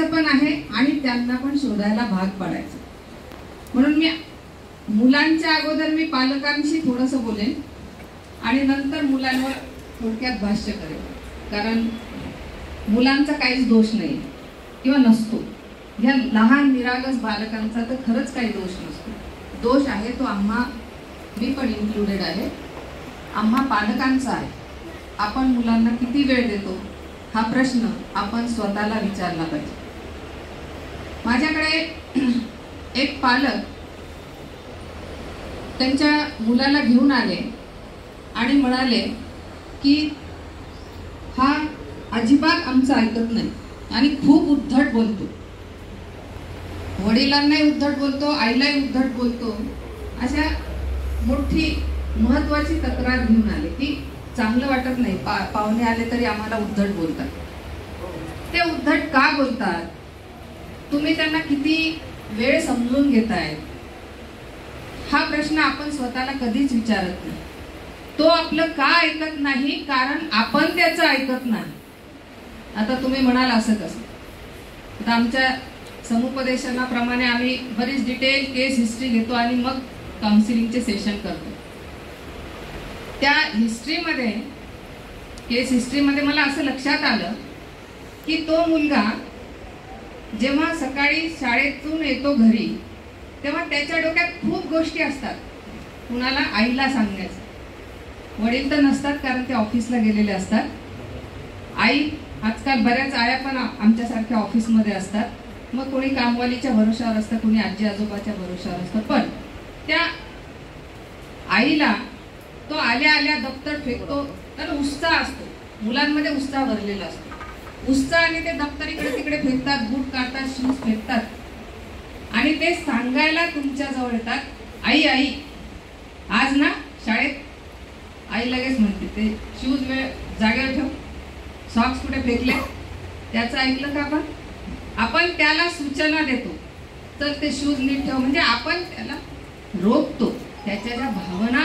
पण आहे आणि त्यांना पण शोधायला भाग पाडायचं. म्हणून मी मुलांच्या अगोदर मी पालकांशी थोडंसं बोलेन आणि नंतर मुलांवर थोडक्यात भाष्य करेन. कारण मुलांचा काहीच दोष नाही किंवा नसतो. ह्या लहान निरागस बालकांचा तर खरंच काही दोष नसतो. दोष आहे तो मी पण इन्क्लुडेड आहे, आम्हा पालकांचा आहे. आपण मुलांना किती वेळ देतो हा प्रश्न आपण स्वतःला विचारला पाहिजे. माझ्याकडे एक पालक त्यांच्या मुलाला घेऊन आले आणि म्हणाले की हा अजिबात आमचं ऐकत नाही आणि खूप उद्धट बोलतो. वडिलांनाही उद्धट बोलतो, आईलाही उद्धट बोलतो. अशा मोठी महत्वाची तक्रार घेऊन आले की चांगलं वाटत नाही, पाहुणे आले तरी आम्हाला उद्धट बोलतात. ते उद्धट का बोलतात? तुम्ही त्यांना किती वेळ समजून घेताय हा प्रश्न आपण स्वतःला कधीच विचारत नाही. तो आपलं का ऐकत नाही? कारण आपण त्याचं ऐकत नाही. आता तुम्ही म्हणाल असं कसं? आता आमच्या समुपदेशनाप्रमाणे आम्ही बरीच डिटेल केस हिस्ट्री घेतो आणि मग काउन्सिलिंगचे सेशन करतो. त्या हिस्ट्रीमध्ये, केस हिस्ट्रीमध्ये मला असं लक्षात आलं की तो मुलगा जेव्हा सकाळी शाळेतून येतो घरी तेव्हा त्याच्या डोक्यात खूप गोष्टी असतात. कुणाला आईला सांगायचं, वडील तर नसतात कारण ते ऑफिसला गेलेले असतात. आई, आजकाल बऱ्याच आया पण आमच्यासारख्या ऑफिसमध्ये असतात. मग कोणी कामवालीच्या भरोशावर असतं, कोणी आजी आजोबाच्या भरोशावर असतं. पण त्या आईला तो आल्या आल्या दप्तर फेकतो. तर उत्साह असतो, मुलांमध्ये उत्साह भरलेला असतो. उत्साह आणि ते दप्तर इकडे तिकडे फेकतात, बूट काढतात, शूज फेकतात आणि ते सांगायला तुमच्या जवळ येतात, आई आई आज ना शाळेत. आई लगेच म्हणते ते शूज जागेवर ठेव, सॉक्स कुठे फेकले. त्याचं ऐकलं का आपण त्याला सूचना देतो, तर ते शूज नीट ठेव. म्हणजे आपण त्याला रोखतो. त्याच्या ज्या भावना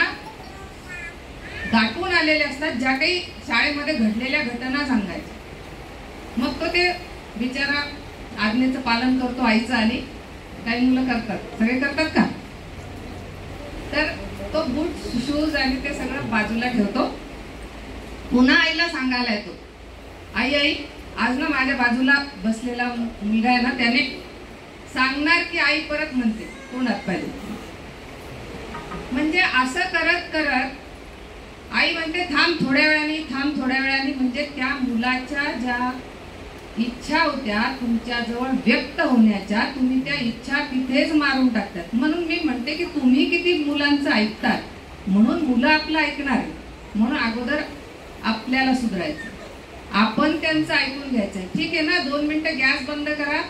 दाटून आलेल्या असतात, ज्या काही शाळेमध्ये घडलेल्या घटना सांगायच्या. मग तो ते बिचारा आज्ञेचं पालन करतो आईचं. आणि काही मुलं करतात, सगळे करतात का? तर तो बूट शूज आणि ते सगळं बाजूला ठेवतो. पुन्हा आईला सांगायला येतो, आई आई आज ना माझ्या बाजूला बसलेला मुलगा आहे ना, त्याने सांगणार की आई परत म्हणते कोणात पाहिजे. म्हणजे असं करत करत आई म्हणते थांब थोड्या वेळाने, थांब थोड्या वेळाने. म्हणजे त्या मुलाच्या ज्या इच्छा होत्या तुमच्या जवळ व्यक्त होण्याच्या, तुम्ही त्या इच्छा तिथेच मारून टाकतात. म्हणून मी म्हणते की तुम्ही किती मुलांचं ऐकतात, म्हणून मुलं आपलं ऐकणार आहे. म्हणून अगोदर आपल्याला सुधारायचं, आपण त्यांचं ऐकून घ्यायचंय. ठीक आहे ना, 2 मिनिटं गॅस बंद करा.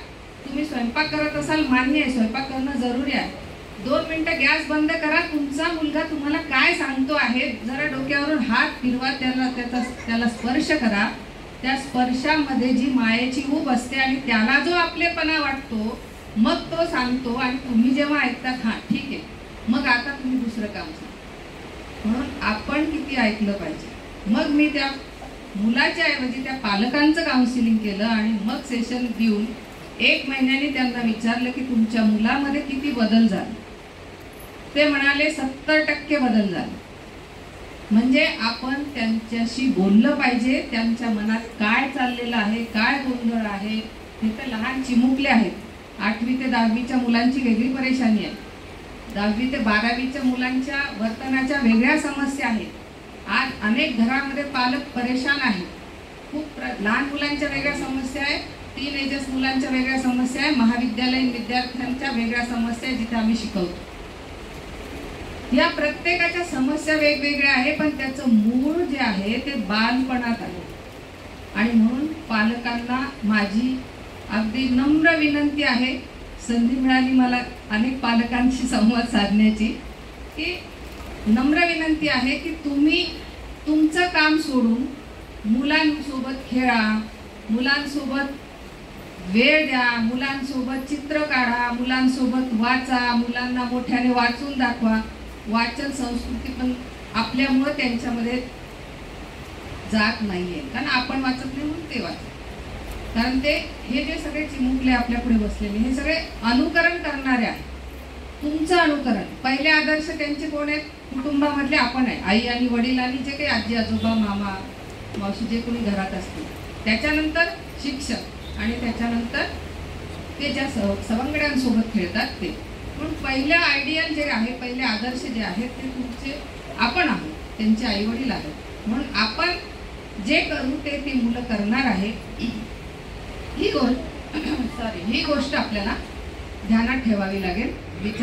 तुम्ही स्वयंपाक करत असाल, मान्य आहे, स्वयंपाक करणं जरुरी आहे. 2 मिनिटं गॅस बंद करा. तुमचा मुलगा तुम्हाला काय सांगतो आहे जरा डोक्यावरून हात फिरवा, त्याला स्पर्श करा. त्या स्पर्शामध्ये जी मायेची ऊब असते आणि त्याला जो आपलेपणा वाटतो, मग तो सांगतो. आणि तुम्ही जेव्हा ऐकतात, हा ठीक आहे, मग आता तुम्ही दुसरं काम सांगा. म्हणून आपण किती ऐकलं पाहिजे. मग मी त्या मुलाच्या ऐवजी त्या पालकांचं काउन्सिलिंग केलं आणि मग सेशन देऊन 1 महिन्याने त्यांना विचारलं की तुमच्या मुलामध्ये किती बदल झाले. ते म्हणाले 70% बदल झाले. म्हणजे आपण त्यांच्याशी बोललं पाहिजे. त्यांच्या मनात काय चाललेलं आहे, काय गोंधळ आहे. हे तर लहान चिमुकले आहेत. 8वी ते 10वीच्या मुलांची वेगळी परेशानी आहे. 10वी ते 12वीच्या मुलांच्या वर्तनाच्या वेगळ्या समस्या आहेत. आज अनेक घरामध्ये पालक परेशान आहेत. खूप लहान मुलांच्या वेगळ्या समस्या आहेत, टीनएजर्स मुलांच्या वेगळ्या समस्या आहे, महाविद्यालयीन विद्यार्थ्यांच्या वेगळ्या समस्या आहे जिथे आम्ही शिकवतो. या प्रत्येकाच्या समस्या वेगवेगळ्या आहे, पण त्याचं मूळ जे आहे ते बालपणात आहे. आणि म्हणून पालकांना माझी अगदी नम्र विनंती आहे, संधी मिळाली मला अनेक पालकांशी संवाद साधण्याची, की नम्र विनंती आहे की तुम्ही तुमचं काम सोडून मुलांसोबत खेळा, मुलांसोबत वेळ द्या, मुलांसोबत चित्र काढा, मुलांसोबत वाचा, मुलांना मोठ्याने वाचून दाखवा. वाचन संस्कृती पण आपल्यामुळे त्यांच्यामध्ये जात नाहीये, कारण आपण वाचत नाही म्हणून ते वाचत. कारण ते हे जे सगळे चिमुकले आपल्या पुढे बसलेले हे सगळे अनुकरण करणारे आहेत. तुमचं अनुकरण. पहिले आदर्श त्यांचे कोण आहेत? कुटुंबामधले आपण आहे. आई आणि वडील आणि जे काही आजी आजोबा मामा मावशी जे कोणी घरात असतील. त्याच्यानंतर शिक्षक आणि त्याच्यानंतर ते ज्या सवंगड्यांसोबत खेळतात ते. पण पहिलं आयडियल जे आहे, पहिले आदर्श जे आहेत ते तुमचे आपण आहोत, त्यांचे आई वडील आहेत. म्हणून आपण जे करू ते ती मुलं करणार आहे. ही गोष्ट आपल्याला ध्यानात ठेवावी लागेल.